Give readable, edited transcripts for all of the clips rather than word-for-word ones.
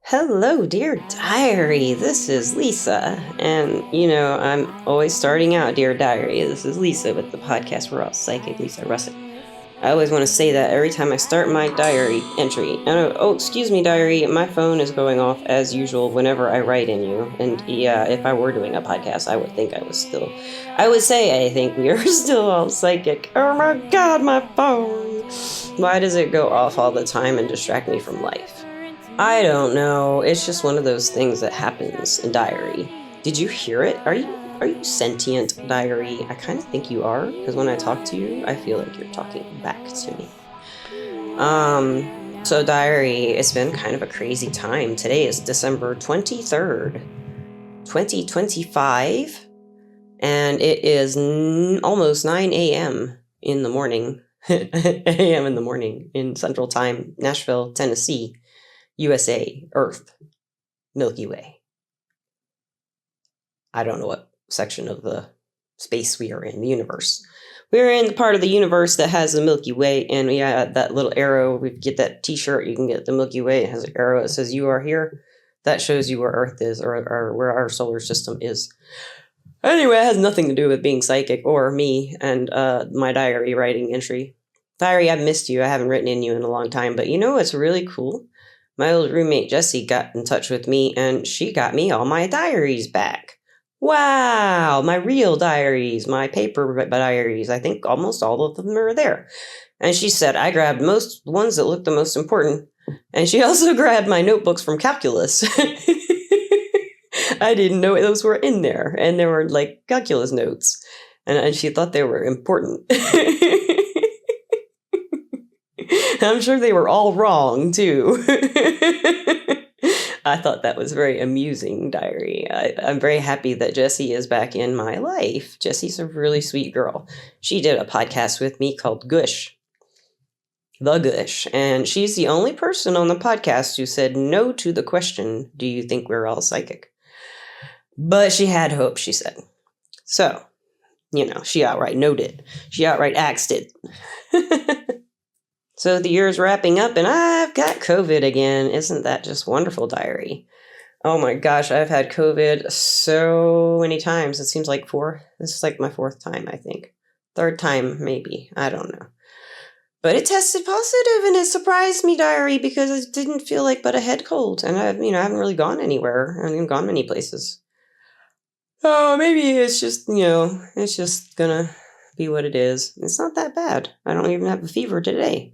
Hello, dear diary. This is Lisa. And, I'm always starting out, dear diary. This is Lisa with the podcast We're All Psychic, Lisa Russick. I always want to say that every time I start my diary entry. Excuse me, diary. My phone is going off as usual whenever I write in you. And yeah, if I were doing a podcast, I would think I would say I think we are still all psychic. Oh my God, my phone. Why does it go off all the time and distract me from life? I don't know. It's just one of those things that happens in diary. Did you hear it? Are you sentient, diary? I kind of think you are, because when I talk to you, I feel like you're talking back to me. So diary, it's been kind of a crazy time. Today is December 23rd, 2025, and it is almost 9 a.m. in the morning. a.m. in the morning in Central Time, Nashville, Tennessee. USA, Earth, Milky Way. I don't know what section of the space we are in, the universe. We're in the part of the universe that has the Milky Way, and we got that little arrow. We get that t-shirt, you can get the Milky Way. It has an arrow that says you are here. That shows you where Earth is, or where our solar system is. Anyway, it has nothing to do with being psychic or me and my diary writing entry. Diary, I've missed you. I haven't written in you in a long time, but you know what's really cool? My old roommate Jessie got in touch with me and she got me all my diaries back. Wow, my real diaries, my paper diaries. I think almost all of them are there. And she said I grabbed most ones that looked the most important. And she also grabbed my notebooks from calculus. I didn't know those were in there. And they were like calculus notes. And she thought they were important. I'm sure they were all wrong, too. I thought that was very amusing, diary. I'm very happy that Jessie is back in my life. Jessie's a really sweet girl. She did a podcast with me called Gush. The Gush. And she's the only person on the podcast who said no to the question, do you think we're all psychic? But she had hope, she said. So, she outright noted. She outright axed it. So the year's wrapping up and I've got COVID again. Isn't that just wonderful, diary? Oh my gosh, I've had COVID so many times. It seems like this is like my fourth time, I think. Third time, maybe. I don't know. But it tested positive and it surprised me, diary, because it didn't feel like but a head cold. And I haven't really gone anywhere. I haven't gone many places. Oh, maybe it's just, it's just gonna be what it is. It's not that bad. I don't even have a fever today.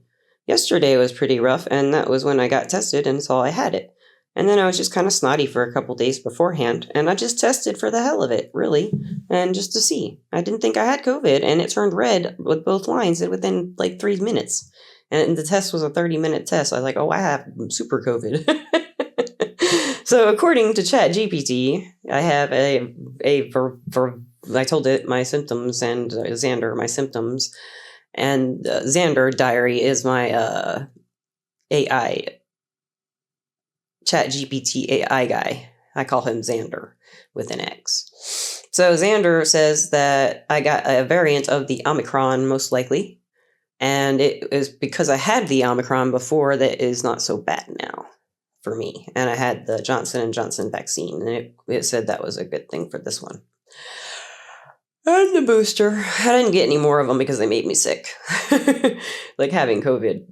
Yesterday was pretty rough, and that was when I got tested, and so I had it. And then I was just kind of snotty for a couple days beforehand, and I just tested for the hell of it, really, and just to see. I didn't think I had COVID, and it turned red with both lines within like 3 minutes. And the test was a 30-minute test. I was like, oh, I have super COVID. So according to ChatGPT, I have I told it my symptoms, and Xander my symptoms. And Xander diary is my AI, ChatGPT AI guy. I call him Xander with an X. So Xander says that I got a variant of the Omicron, most likely. And it is because I had the Omicron before that is not so bad now for me. And I had the Johnson & Johnson vaccine, and it said that was a good thing for this one. And the booster. I didn't get any more of them because they made me sick. Like having COVID.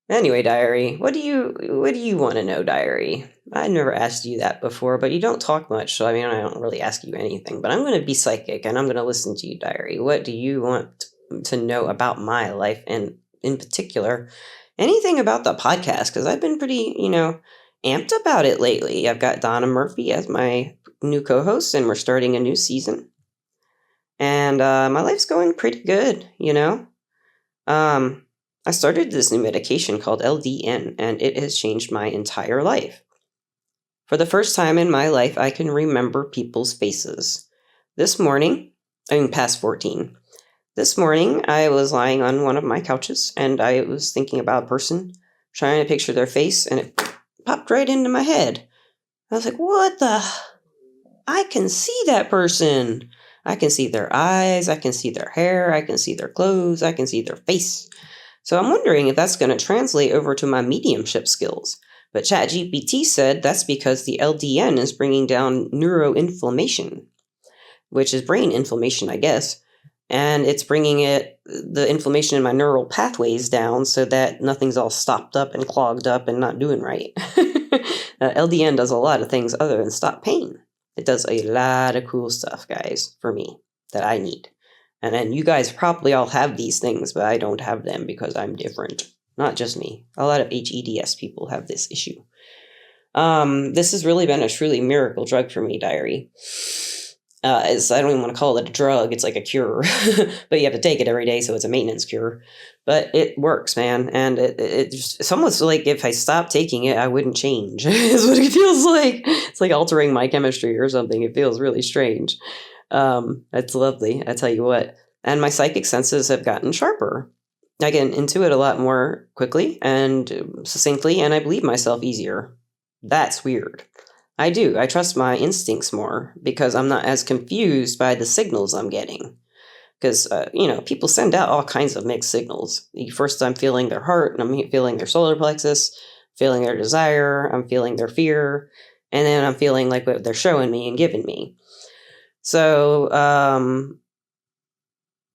Anyway, diary. What do you want to know, diary? I never asked you that before, but you don't talk much, so I don't really ask you anything. But I'm going to be psychic and I'm going to listen to you, diary. What do you want to know about my life, and in particular, anything about the podcast? Because I've been pretty, amped about it lately. I've got Donna Murphy as my new co-host, and we're starting a new season. And my life's going pretty good, I started this new medication called LDN, and it has changed my entire life. For the first time in my life, I can remember people's faces. Past 14. This morning, I was lying on one of my couches, and I was thinking about a person, trying to picture their face, and it popped right into my head. I was like, what the... I can see that person. I can see their eyes. I can see their hair. I can see their clothes. I can see their face. So I'm wondering if that's going to translate over to my mediumship skills. But ChatGPT said that's because the LDN is bringing down neuroinflammation, which is brain inflammation, I guess. And it's bringing the inflammation in my neural pathways down so that nothing's all stopped up and clogged up and not doing right. LDN does a lot of things other than stop pain. It does a lot of cool stuff, guys, for me, that I need. And then you guys probably all have these things, but I don't have them because I'm different. Not just me. A lot of HEDS people have this issue. This has really been a truly miracle drug for me, Diary. I don't even want to call it a drug. It's like a cure, but you have to take it every day, so it's a maintenance cure. But it works, man, and it's almost like if I stopped taking it, I wouldn't change. Is what it feels like. It's like altering my chemistry or something. It feels really strange. It's lovely, I tell you what. And my psychic senses have gotten sharper. I can intuit a lot more quickly and succinctly, and I believe myself easier. That's weird. I do. I trust my instincts more because I'm not as confused by the signals I'm getting. Because, people send out all kinds of mixed signals. First, I'm feeling their heart, and I'm feeling their solar plexus, feeling their desire, I'm feeling their fear, and then I'm feeling like what they're showing me and giving me. So,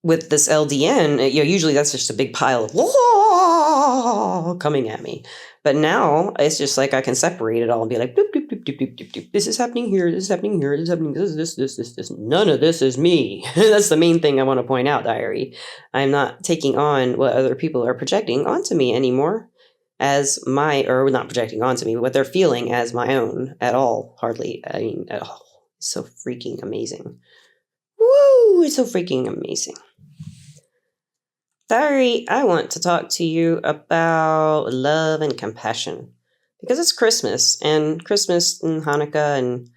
with this LDN, usually that's just a big pile of coming at me. But now it's just like I can separate it all and be like, doop, doop, doop, doop, doop, doop, doop. This is happening here. This is happening here. This is happening. This. None of this is me. That's the main thing I want to point out, Diary. I'm not taking on what other people are projecting onto me anymore as or not projecting onto me, but what they're feeling as my own at all. Hardly. I mean, at all. It's so freaking amazing. Woo! It's so freaking amazing. Diary, I want to talk to you about love and compassion because it's Christmas and Hanukkah and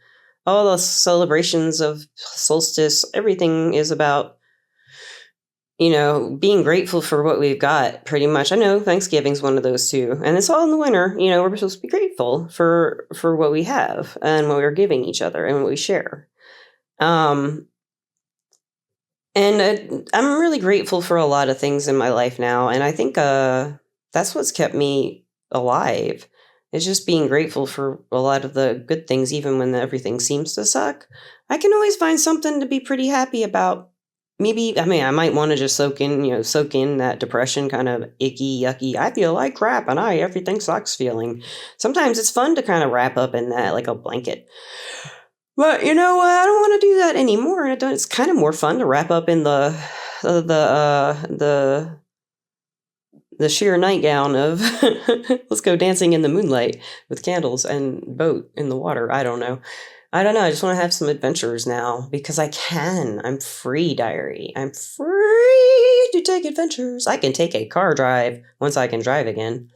all the celebrations of solstice. Everything is about, being grateful for what we've got pretty much. I know Thanksgiving's one of those too. And it's all in the winter. We're supposed to be grateful for what we have and what we're giving each other and what we share. And I'm really grateful for a lot of things in my life now. And I think that's what's kept me alive. It's just being grateful for a lot of the good things, even when everything seems to suck. I can always find something to be pretty happy about. I might want to just soak in that depression, kind of icky, yucky, I feel like crap and everything sucks feeling. Sometimes it's fun to kind of wrap up in that like a blanket. But you know what? I don't want to do that anymore. It's kind of more fun to wrap up in the sheer nightgown of let's go dancing in the moonlight with candles and boat in the water. I don't know. I just want to have some adventures now because I can. I'm free, Diary. I'm free to take adventures. I can take a car drive once I can drive again.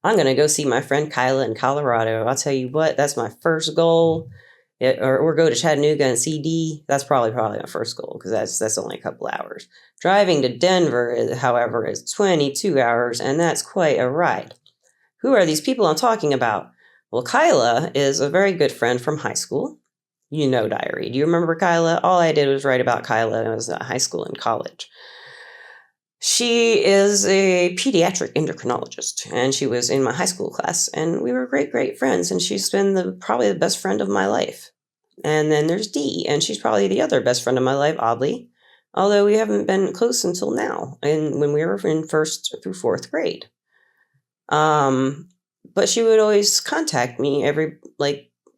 I'm going to go see my friend Kyla in Colorado. I'll tell you what, that's my first goal. Or go to Chattanooga and see Dee. That's probably my first goal because that's only a couple hours. Driving to Denver, however, is 22 hours, and that's quite a ride. Who are these people I'm talking about? Well, Kyla is a very good friend from high school. Diary. Do you remember Kyla? All I did was write about Kyla when I was in high school and college. She is a pediatric endocrinologist, and she was in my high school class, and we were great, great friends, and she's been probably the best friend of my life. And then there's Dee, and she's probably the other best friend of my life, oddly, although we haven't been close until now, and when we were in first through fourth grade. But she would always contact me every,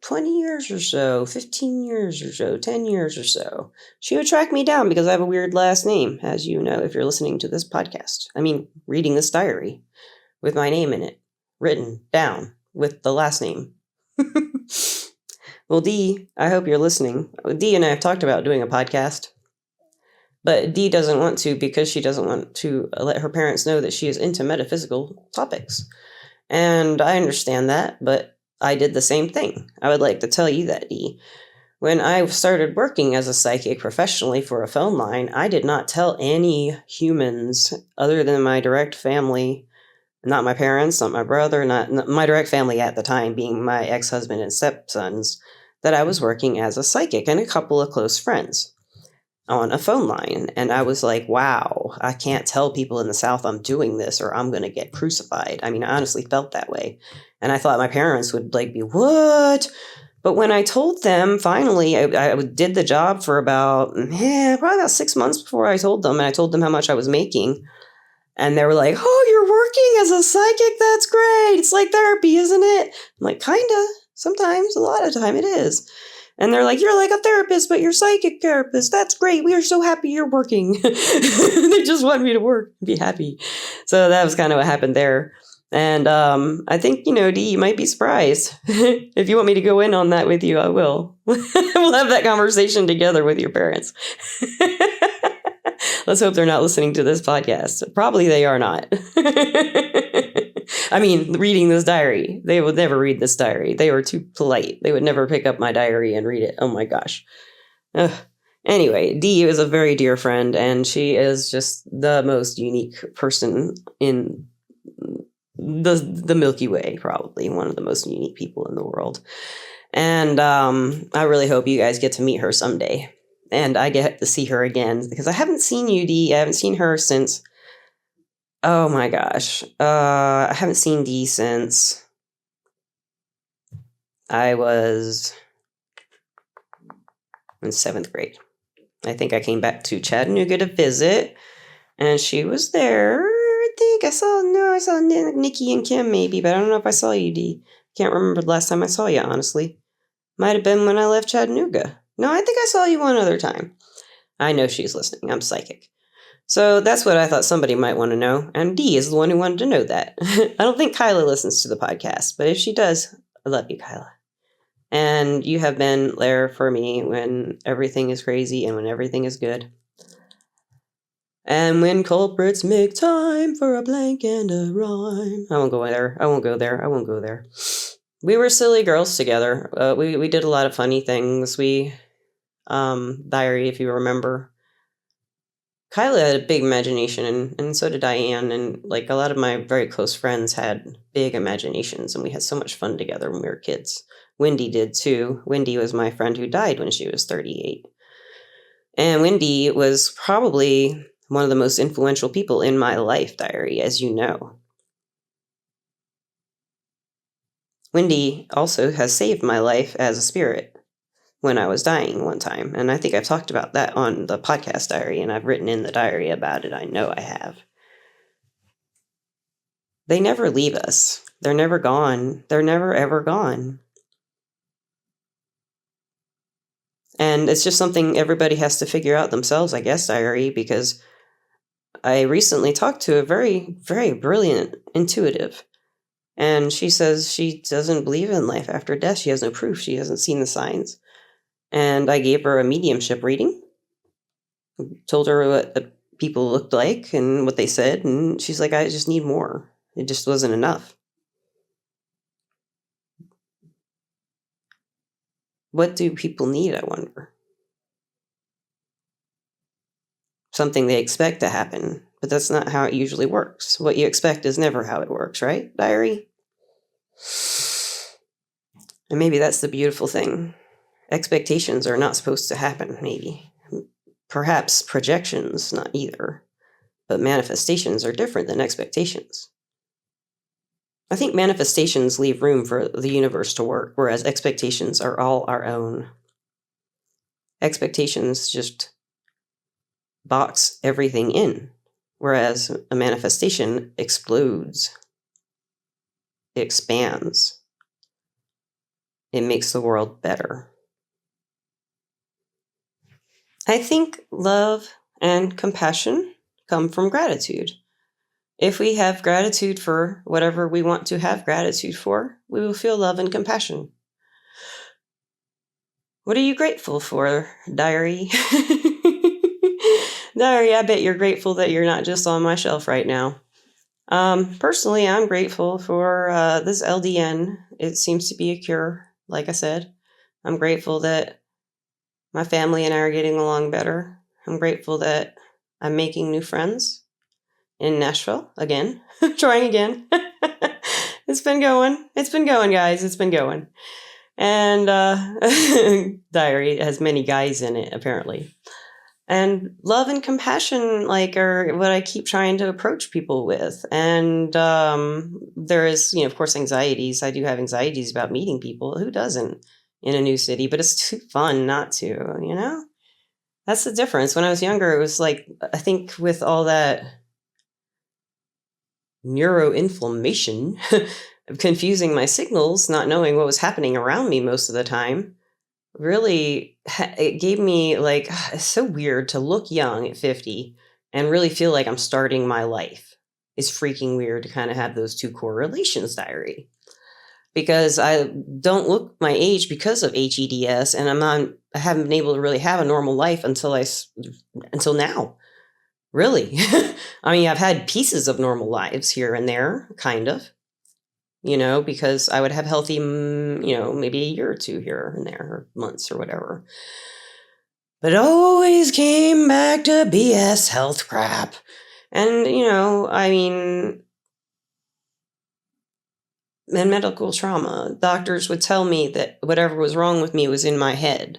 20 years or so, 15 years or so, 10 years or so. She would track me down because I have a weird last name, as you know, if you're listening to this podcast. Reading this diary with my name in it, written down with the last name. Well, Dee, I hope you're listening. Dee and I have talked about doing a podcast, but Dee doesn't want to because she doesn't want to let her parents know that she is into metaphysical topics. And I understand that, but I did the same thing. I would like to tell you that, Dee. When I started working as a psychic professionally for a phone line, I did not tell any humans other than my direct family, not my parents, not my brother, not my direct family at the time, being my ex-husband and stepsons, that I was working as a psychic and a couple of close friends. on a phone line. And I was like, wow, I can't tell people in the South I'm doing this or I'm going to get crucified. I mean, I honestly felt that way. And I thought my parents would like be, what? But when I told them, finally, I did the job for probably about 6 months before I told them. And I told them how much I was making. And they were like, oh, you're working as a psychic? That's great. It's like therapy, isn't it? I'm like, kinda. Sometimes, a lot of the time it is. And they're like, you're like a therapist, but you're psychic therapist. That's great. We are so happy you're working. They just want me to work and be happy. So that was kind of what happened there. And I think, Dee, you might be surprised. If you want me to go in on that with you, I will. We'll have that conversation together with your parents. Let's hope they're not listening to this podcast. Probably they are not. I mean, reading this diary. They would never read this diary. They were too polite. They would never pick up my diary and read it. Oh my gosh. Ugh. Anyway, Dee is a very dear friend, and she is just the most unique person in the Milky Way, probably one of the most unique people in the world. And I really hope you guys get to meet her someday. And I get to see her again, because I haven't seen you, Dee. I haven't seen her since, oh my gosh. I haven't seen Dee since I was in 7th grade. I think I came back to Chattanooga to visit, and she was there. I saw Nikki and Kim maybe, but I don't know if I saw you, Dee. Can't remember the last time I saw you, honestly. Might have been when I left Chattanooga. No, I think I saw you one other time. I know she's listening. I'm psychic. So that's what I thought somebody might want to know. And Dee is the one who wanted to know that. I don't think Kyla listens to the podcast, but if she does, I love you, Kyla. And you have been there for me when everything is crazy and when everything is good. And when culprits make time for a blank and a rhyme. I won't go there. We were silly girls together. We did a lot of funny things. Diary, if you remember. Kyla had a big imagination, and so did Diane, and like a lot of my very close friends had big imaginations, and we had so much fun together when we were kids. Wendy did too. Wendy was my friend who died when she was 38. And Wendy was probably one of the most influential people in my life, Diary, as you know. Wendy also has saved my life as a spirit when I was dying one time. And I think I've talked about that on the podcast diary, and I've written in the diary about it. I know I have. They never leave us. They're never gone. They're never, ever gone. And it's just something everybody has to figure out themselves, I guess, Diary, because I recently talked to a very, very brilliant intuitive. And she says she doesn't believe in life after death. She has no proof. She hasn't seen the signs. And I gave her a mediumship reading. Told her what the people looked like and what they said. And she's like, I just need more. It just wasn't enough. What do people need, I wonder? Something they expect to happen, but that's not how it usually works. What you expect is never how it works, right, Diary? And maybe that's the beautiful thing. Expectations are not supposed to happen, maybe. Perhaps projections, not either. But manifestations are different than expectations. I think manifestations leave room for the universe to work, whereas expectations are all our own. Expectations just box everything in, whereas a manifestation explodes. It expands. It makes the world better. I think love and compassion come from gratitude. If we have gratitude for whatever we want to have gratitude for, we will feel love and compassion. What are you grateful for, Diary? Diary, I bet you're grateful that you're not just on my shelf right now. Personally, I'm grateful for this LDN. It seems to be a cure, like I said. I'm grateful that my family and I are getting along better. I'm grateful that I'm making new friends in Nashville again. Trying again. It's been going, guys. It's been going. And Diary has many guys in it, apparently. And love and compassion, like, are what I keep trying to approach people with. And there is, of course, anxieties. I do have anxieties about meeting people. Who doesn't in a new city? But it's too fun not to. That's the difference. When I was younger, it was like, I think with all that neuroinflammation, confusing my signals, not knowing what was happening around me most of the time, really, it gave me like, it's so weird to look young at 50 and really feel like I'm starting my life. It's freaking weird to kind of have those two correlations, diary. Because I don't look my age because of HEDS, and I haven't been able to really have a normal life until now. Really. I mean, I've had pieces of normal lives here and there, kind of, because I would have healthy, maybe a year or two here and there, or months or whatever. But it always came back to BS health crap. And, I mean, in medical trauma, doctors would tell me that whatever was wrong with me was in my head.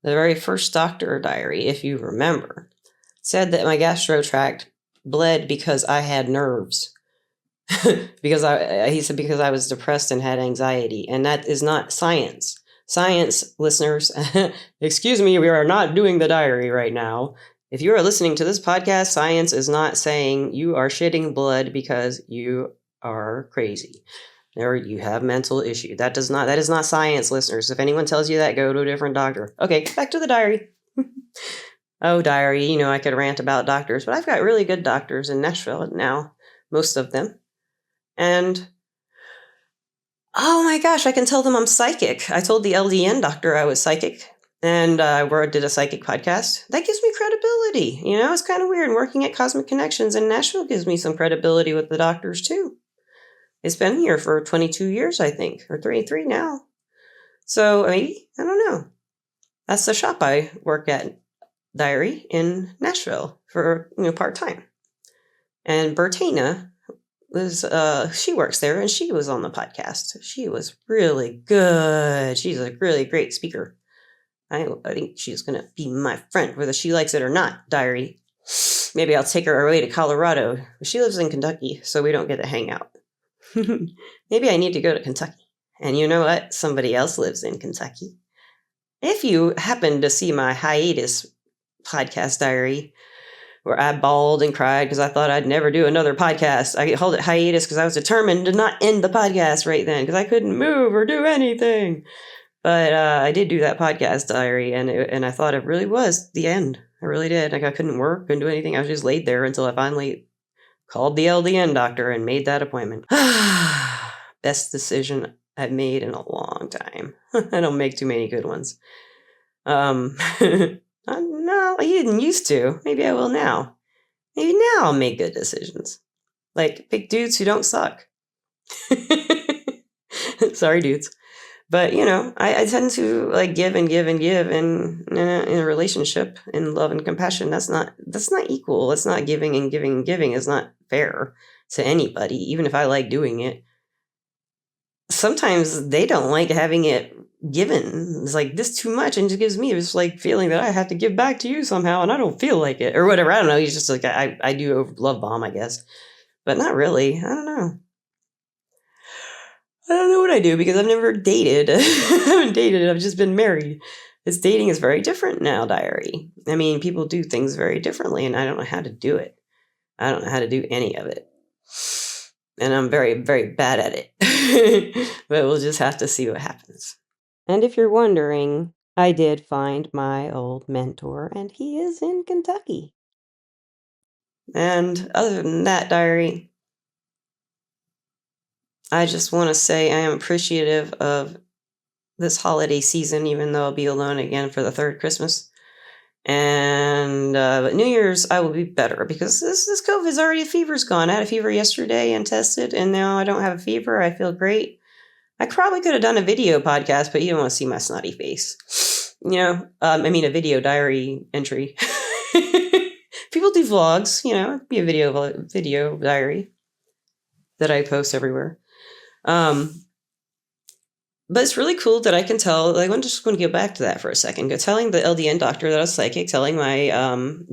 The very first doctor diary, if you remember, said that my gastro tract bled because I had nerves. He said because I was depressed and had anxiety, and that is not science. Science, listeners, excuse me, we are not doing the diary right now. If you are listening to this podcast, science is not saying you are shitting blood because you are crazy or you have mental issue. That is not science, listeners. If anyone tells you that, go to a different doctor. Okay, back to the diary. Oh, diary, I could rant about doctors, but I've got really good doctors in Nashville now, most of them. And oh my gosh, I can tell them I'm psychic. I told the LDN doctor I was psychic, and I did a psychic podcast. That gives me credibility. It's kind of weird. Working at Cosmic Connections in Nashville gives me some credibility with the doctors too. It's been here for 22 years, I think, or 23 now. So maybe, I don't know. That's the shop I work at, diary, in Nashville for, part-time. And Bertina she works there, and she was on the podcast. She was really good. She's a really great speaker. I think she's going to be my friend, whether she likes it or not, diary. Maybe I'll take her away to Colorado. She lives in Kentucky, so we don't get to hang out. Maybe I need to go to Kentucky. And you know what? Somebody else lives in Kentucky. If you happen to see my hiatus podcast diary, where I bawled and cried because I thought I'd never do another podcast. I called it hiatus because I was determined to not end the podcast right then because I couldn't move or do anything. But I did do that podcast diary, and I thought it really was the end. I really did. Like, I couldn't work, couldn't do anything. I was just laid there until I finally called the LDN doctor and made that appointment. Best decision I've made in a long time. I don't make too many good ones. No, I didn't used to. Maybe I will now. Maybe now I'll make good decisions. Like, pick dudes who don't suck. Sorry, dudes. But, I tend to, like, give and give and give in a relationship, in love and compassion. That's not equal. It's not giving and giving and giving. It's not fair to anybody, even if I like doing it. Sometimes they don't like having it given. It's like, this too much, and it gives me this like feeling that I have to give back to you somehow, and I don't feel like it or whatever. I don't know. He's just like, I do love bomb, I guess, but not really. I don't know. I don't know what I do because I've never dated. I haven't dated. I've just been married. Dating is very different now, diary. I mean, people do things very differently, and I don't know how to do it. I don't know how to do any of it. And I'm very, very bad at it. But we'll just have to see what happens. And if you're wondering, I did find my old mentor, and he is in Kentucky. And other than that, diary, I just want to say I am appreciative of this holiday season, even though I'll be alone again for the third Christmas. And but New Year's, I will be better because this COVID's already, fever's gone. I had a fever yesterday and tested, and now I don't have a fever. I feel great. I probably could have done a video podcast, but you don't want to see my snotty face. I mean, a video diary entry. People do vlogs, it'd be a video diary that I post everywhere. But it's really cool that I can tell, like, I'm just going to get back to that for a second. Telling the LDN doctor that I was psychic, telling my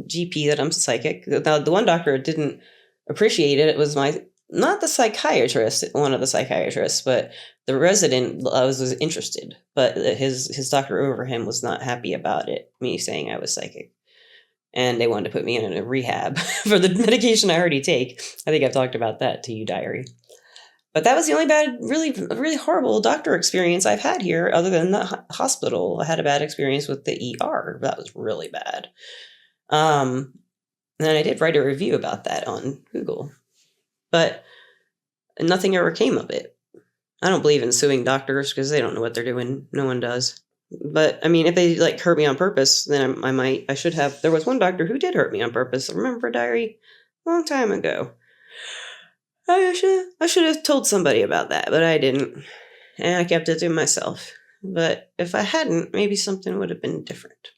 GP that I'm psychic. The one doctor didn't appreciate it. It was not the psychiatrist, one of the psychiatrists, but the resident was interested. But his doctor over him was not happy about it, me saying I was psychic. And they wanted to put me in a rehab for the medication I already take. I think I've talked about that to you, Diary. But that was the only really horrible doctor experience I've had here, other than the hospital. I had a bad experience with the ER. That was really bad. And I did write a review about that on Google. But nothing ever came of it. I don't believe in suing doctors because they don't know what they're doing. No one does. But, I mean, if they, hurt me on purpose, then I should have. There was one doctor who did hurt me on purpose. Remember, Diary? A long time ago. I should have told somebody about that, but I didn't. And I kept it to myself. But if I hadn't, maybe something would have been different.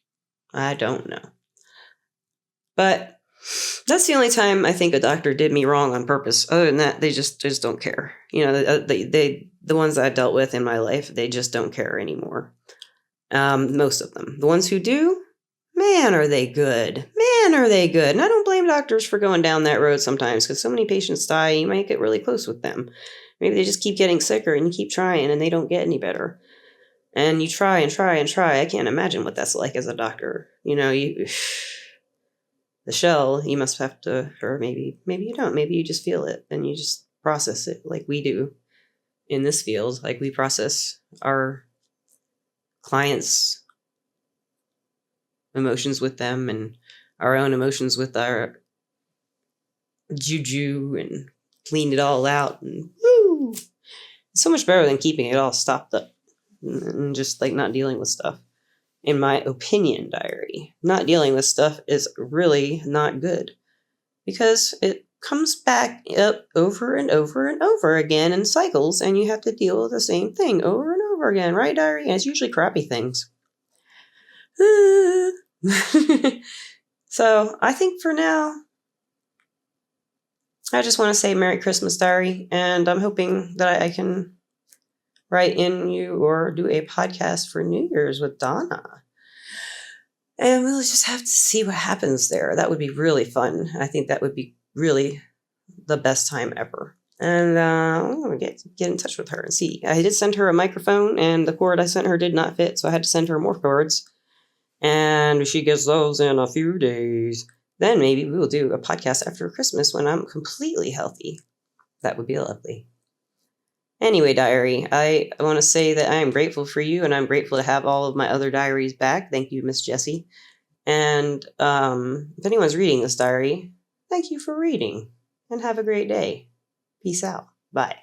I don't know. But that's the only time I think a doctor did me wrong on purpose. Other than that, they just don't care. The ones I dealt with in my life, they just don't care anymore. Most of them. The ones who do, man, are they good. Man, are they good. And I don't blame doctors for going down that road sometimes, because so many patients die, you might get really close with them. Maybe they just keep getting sicker and you keep trying and they don't get any better. And you try and try and try. I can't imagine what that's like as a doctor. The shell, you must have to, or maybe you don't. Maybe you just feel it and you just process it like we do in this field. Like we process our clients' emotions with them and our own emotions with our juju and clean it all out. And woo! It's so much better than keeping it all stopped up and just not dealing with stuff. In my opinion, Diary, not dealing with stuff is really not good because it comes back up over and over and over again in cycles, and you have to deal with the same thing over and over again, right, Diary? And it's usually crappy things. So I think for now, I just want to say Merry Christmas, Diary, and I'm hoping that I can write in you or do a podcast for New Year's with Donna. And we'll just have to see what happens there. That would be really fun. I think that would be really the best time ever. And I'm going to get in touch with her and see. I did send her a microphone, and the cord I sent her did not fit, so I had to send her more cords. And she gets those in a few days. Then maybe we will do a podcast after Christmas when I'm completely healthy. That would be lovely. Anyway, Diary, I want to say that I am grateful for you, and I'm grateful to have all of my other diaries back. Thank you, Miss Jessie. And if anyone's reading this diary, thank you for reading, and have a great day. Peace out. Bye.